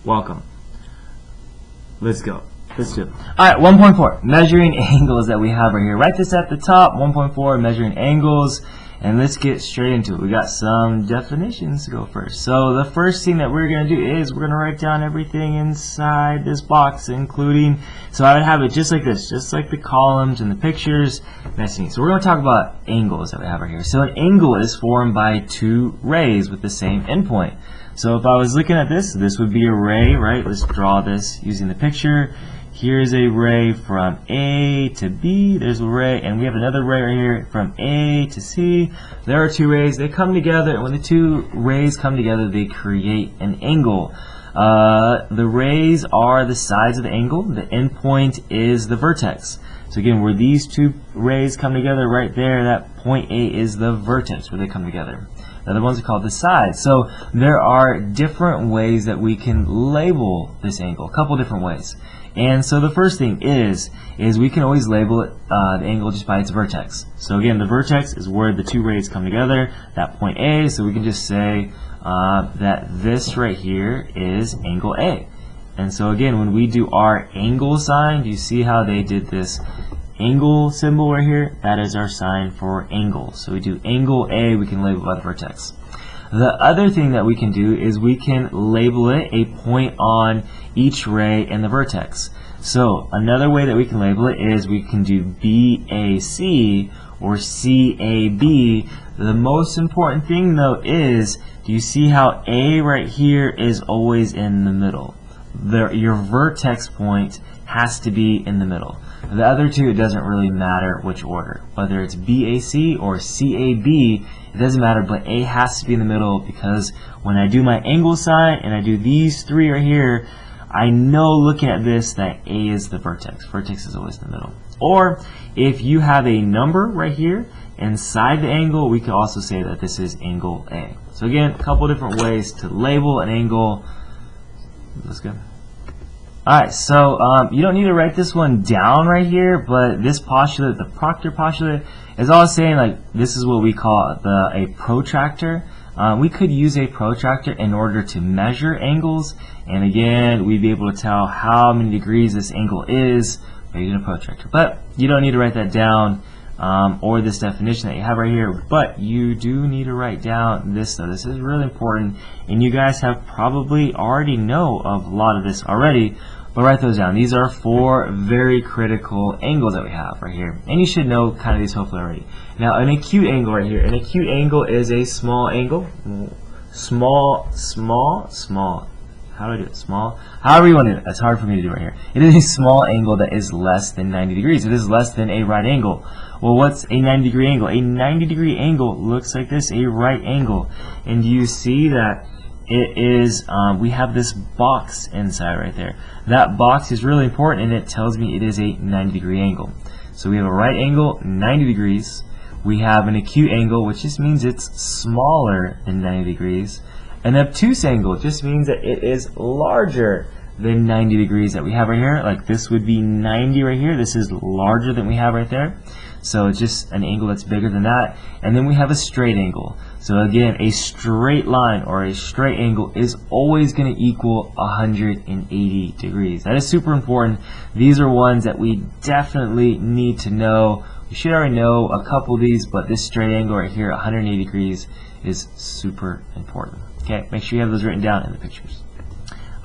Welcome. Let's go. Let's do it. Alright, 1.4. Measuring angles that we have right here. Write this at the top. 1.4, measuring angles. And let's get straight into it. We got some definitions to go first. So the first thing that we're going to do is we're going to write down everything inside this box, including, so I would have it just like this, just like the columns and the pictures. Nice and neat. So we're going to talk about angles that we have right here. So an angle is formed by two rays with the same endpoint. So if I was looking at this, this would be a ray, right? Let's draw this using the picture. Here's a ray from A to B. There's a ray, and we have another ray right here from A to C. There are two rays. They come together, and when the two rays come together, they create an angle. The rays are the sides of the angle. The endpoint is the vertex. So again, where these two rays come together right there, that point A is the vertex where they come together. The other ones are called the sides. So there are different ways that we can label this angle, a couple different ways. And so the first thing is we can always label it, the angle just by its vertex. So again, the vertex is where the two rays come together, that point A, so we can just say that this right here is angle A. And so again, when we do our angle sign, do you see how they did this angle symbol right here? That is our sign for angle. So we do angle A, we can label it by the vertex. The other thing that we can do is we can label it a point on each ray and the vertex. So another way that we can label it is we can do BAC or CAB. The most important thing though is, do you see how A right here is always in the middle? Your vertex point has to be in the middle. The other two, it doesn't really matter which order. Whether it's BAC or CAB, it doesn't matter, but A has to be in the middle, because when I do my angle sign and I do these three right here, I know looking at this that A is the vertex. Vertex is always in the middle. Or if you have a number right here inside the angle, we could also say that this is angle A. So again, a couple different ways to label an angle. Let's go. Alright, so you don't need to write this one down right here, but this postulate, the Proctor postulate, is all saying like this is what we call a protractor. We could use a protractor in order to measure angles, and again, we'd be able to tell how many degrees this angle is by using a protractor. But you don't need to write that down, or this definition that you have right here, but you do need to write down this though. This is really important, and you guys have probably already know of a lot of this already. But write those down. These are four very critical angles that we have right here. And you should know kind of these hopefully already. Now, an acute angle right here. An acute angle is a small angle. Small. How do I do it? Small. However you want to do it. That's hard for me to do right here. It is a small angle that is less than 90 degrees. It is less than a right angle. Well, what's a 90-degree angle? A 90-degree angle looks like this, a right angle. And do you see that it is, we have this box inside right there. That box is really important, and it tells me it is a 90-degree angle. So we have a right angle, 90 degrees. We have an acute angle, which just means it's smaller than 90 degrees. An obtuse angle just means that it is larger than 90 degrees that we have right here. Like this would be 90 right here. This is larger than we have right there. So it's just an angle that's bigger than that. And then we have a straight angle. So again, a straight line or a straight angle is always going to equal 180 degrees. That is super important. These are ones that we definitely need to know. You should already know a couple of these, but this straight angle right here, 180 degrees, is super important. Okay, make sure you have those written down in the pictures.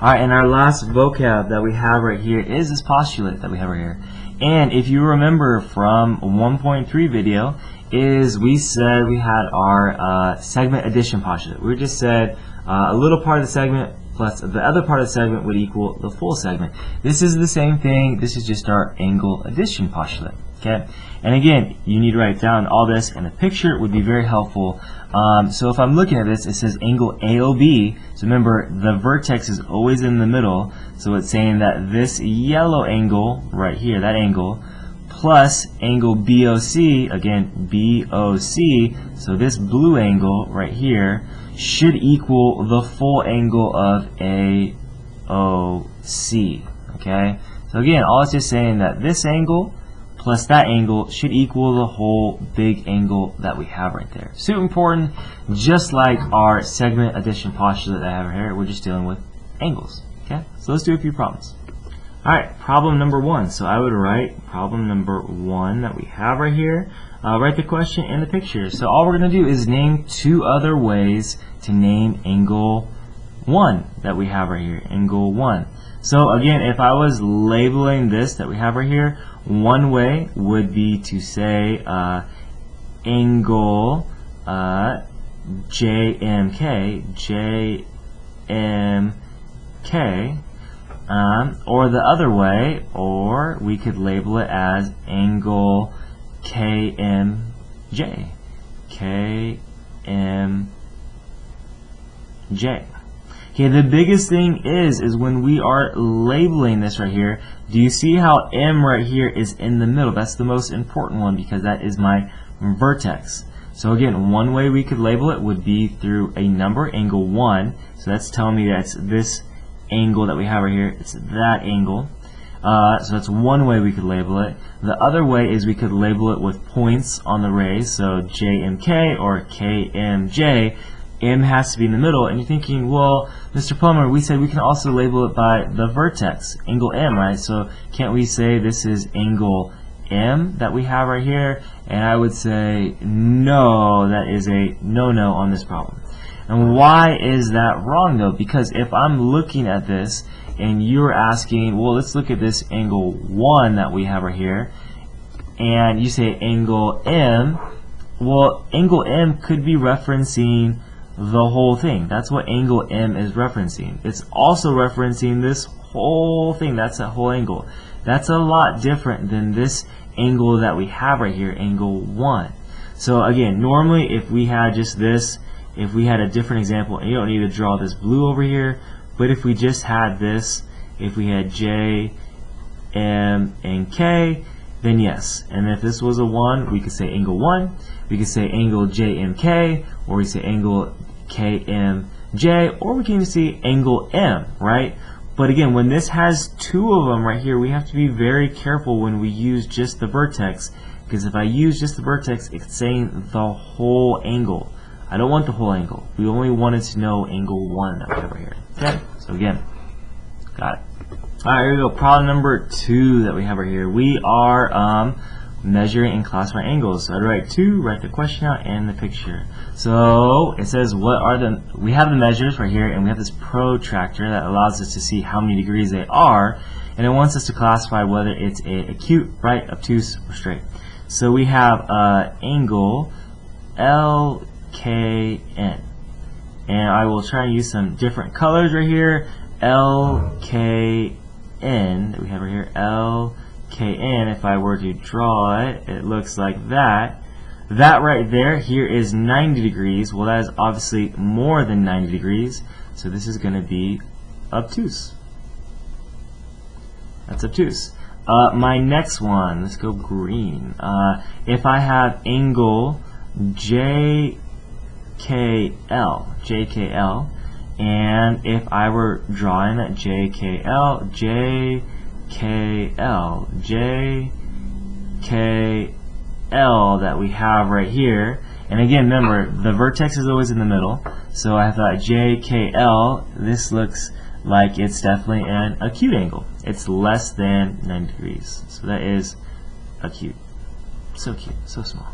Alright, and our last vocab that we have right here is this postulate that we have right here. And if you remember from 1.3 video, is we said we had our segment addition postulate. We just said a little part of the segment plus the other part of the segment would equal the full segment. This is the same thing. This is just our angle addition postulate. Okay, and again, you need to write down all this, and a picture would be very helpful. So if I'm looking at this, it says angle AOB. So remember, the vertex is always in the middle. So it's saying that this yellow angle right here, that angle, plus angle BOC, again BOC, so this blue angle right here should equal the full angle of AOC. Okay, so again, all it's just saying that this angle plus that angle should equal the whole big angle that we have right there. Super important, just like our segment addition postulate that I have here, we're just dealing with angles. Okay, so let's do a few problems. Alright, problem number 1. So I would write problem number 1 that we have right here. Write the question and the picture. So all we're going to do is name 2 other ways to name angle 1 that we have right here. Angle 1. So again, if I was labeling this that we have right here, one way would be to say angle JMK, or the other way, or we could label it as angle KMJ. Okay, the biggest thing is when we are labeling this right here, do you see how M right here is in the middle? That's the most important one because that is my vertex. So again, one way we could label it would be through a number, angle 1. So that's telling me that's this angle that we have right here. It's that angle. So that's one way we could label it. The other way is we could label it with points on the rays. So JMK or KMJ. M has to be in the middle, and you're thinking, well, Mr. Plummer, we said we can also label it by the vertex, angle M, right? So can't we say this is angle M that we have right here? And I would say, no, that is a no-no on this problem. And why is that wrong, though? Because if I'm looking at this, and you're asking, well, let's look at this angle 1 that we have right here, and you say angle M, well, angle M could be referencing the whole thing. That's what angle M is referencing. It's also referencing this whole thing. That's a whole angle. That's a lot different than this angle that we have right here, angle 1. So again, normally if we had just this, if we had a different example, and you don't need to draw this blue over here, but if we just had this, if we had J, M, and K, then yes. And if this was a 1, we could say angle 1, we could say angle JMK, or we say angle KMJ, or we can even say angle M, right? But again, when this has 2 of them right here, we have to be very careful when we use just the vertex, because if I use just the vertex, it's saying the whole angle. I don't want the whole angle. We only wanted to know angle 1 that we have right here. Okay, so again, got it. Alright, here we go. Problem number 2 that we have right here. We are measuring and classifying angles. So I'd write 2, write the question out and the picture. So it says we have the measures right here, and we have this protractor that allows us to see how many degrees they are, and it wants us to classify whether it's acute, right, obtuse, or straight. So we have angle LKN, and I will try and use some different colors right here. LKN that we have right here, LKN, if I were to draw it, it looks like that. That right there, here is 90 degrees. Well, that is obviously more than 90 degrees, so this is going to be obtuse. That's obtuse. My next one, let's go green. If I have angle JKL, and if I were drawing that JKL that we have right here, and again, remember, the vertex is always in the middle, so I thought JKL, this looks like it's definitely an acute angle. It's less than 90 degrees, so that is acute. So cute, so small.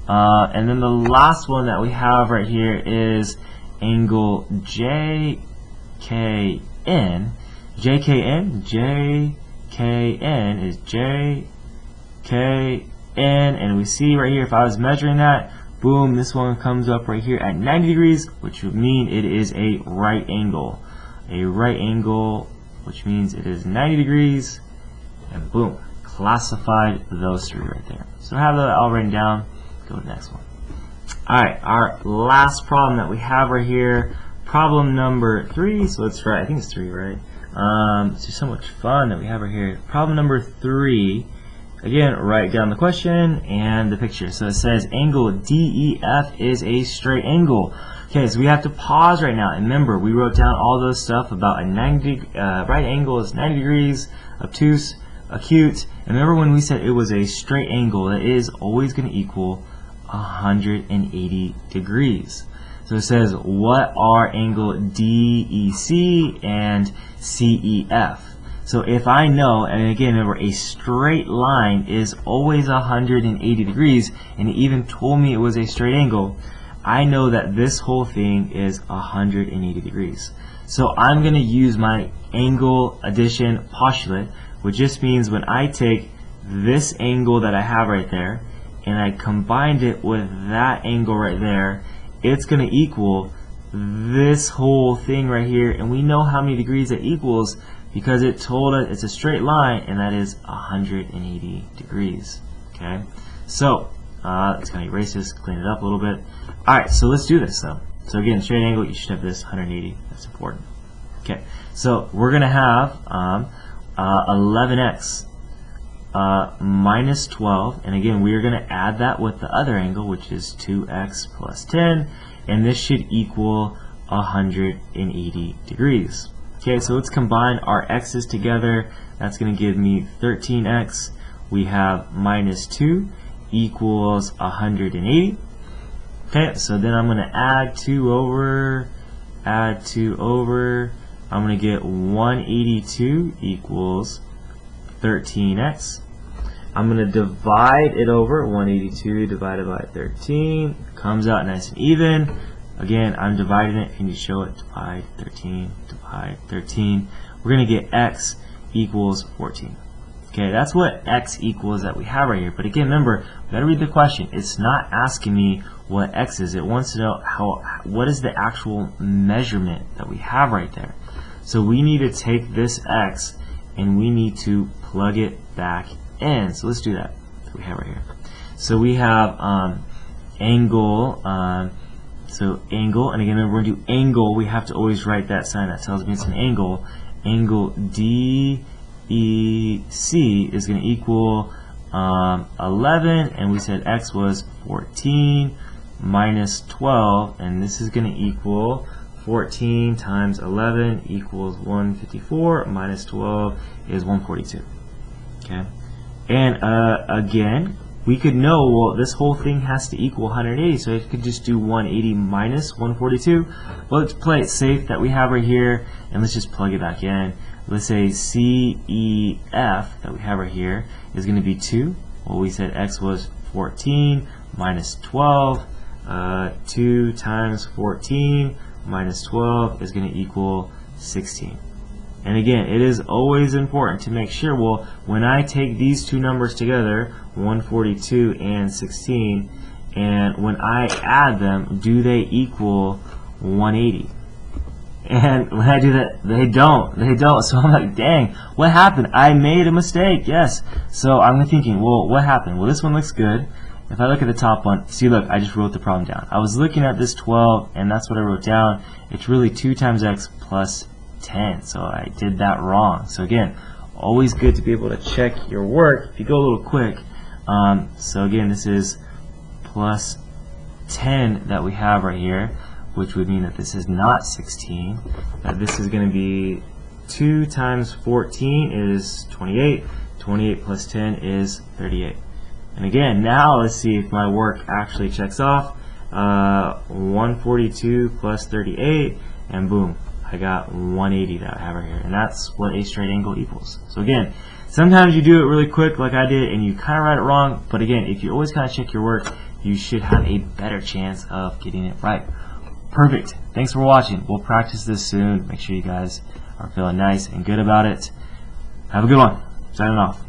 And then the last one that we have right here is angle JKN, is JKN, and we see right here, if I was measuring that, boom, this one comes up right here at 90 degrees, which would mean it is a right angle. A right angle, which means it is 90 degrees, and boom, classified those 3 right there. So I have that all written down. Go to the next one. Alright, our last problem that we have right here, problem number 3, so let's try, I think it's 3, right? It's just so much fun that we have right here. Problem number 3, again, write down the question and the picture. So it says angle DEF is a straight angle. Okay, so we have to pause right now, and remember, we wrote down all those stuff about a right angle is 90 degrees, obtuse, acute, and remember when we said it was a straight angle, that is always going to equal 180 degrees. So it says, what are angle DEC and CEF? So if I know, and again, remember, a straight line is always 180 degrees, and it even told me it was a straight angle, I know that this whole thing is 180 degrees. So I'm going to use my angle addition postulate, which just means when I take this angle that I have right there, and I combined it with that angle right there, it's going to equal this whole thing right here, and we know how many degrees it equals because it told us it's a straight line, and that is 180 degrees. Okay, so let's kind of erase this, clean it up a little bit. Alright, so let's do this though. So again, straight angle, you should have this 180. That's important. Okay, so we're going to have 11x minus 12, and again, we are going to add that with the other angle, which is 2x plus 10, and this should equal 180 degrees. Okay, so let's combine our x's together. That's going to give me 13x. We have minus 2 equals 180. Okay, so then I'm going to add 2 over. I'm going to get 182 equals 13x. I'm going to divide it over. 182 divided by 13 comes out nice and even. Again, I'm dividing it. Can you show it? Divide 13, divide 13. We're going to get x equals 14. Okay, that's what x equals that we have right here. But again, remember, we got to read the question. It's not asking me what x is. It wants to know what is the actual measurement that we have right there. So we need to take this x and we need to plug it back in. So let's do that. We have right here. So we have angle. So angle, and again, remember, we're going to do angle. We have to always write that sign that tells me it's an angle. Angle DEC is going to equal 11, and we said x was 14 minus 12, and this is going to equal 14 times 11 equals 154, minus 12 is 142. Okay, and again, we could know, well, this whole thing has to equal 180, so it could just do 180 minus 142. Well, let's play it safe that we have right here, and let's just plug it back in. Let's say CEF that we have right here is going to be 2. Well, we said x was 14 minus 12. 2 times 14 minus 12 is going to equal 16. And again, it is always important to make sure, well, when I take these two numbers together, 142 and 16, and when I add them, do they equal 180? And when I do that, they don't. So I'm like, dang, what happened? I made a mistake, yes. So I'm thinking, well, what happened? Well, this one looks good. If I look at the top one, see, look, I just wrote the problem down. I was looking at this 12, and that's what I wrote down. It's really 2 times x plus 10, so I did that wrong. So again, always good to be able to check your work if you go a little quick. So again, this is plus 10 that we have right here, which would mean that this is not 16, that this is going to be 2 times 14 is 28, 28 plus 10 is 38. And again, now let's see if my work actually checks off. 142 plus 38, and boom, I got 180 that I have right here, and that's what a straight angle equals. So again, sometimes you do it really quick like I did and you kind of write it wrong, but again, if you always kind of check your work, you should have a better chance of getting it right. Perfect. Thanks for watching. We'll practice this soon. Make sure you guys are feeling nice and good about it. Have a good one. Signing off.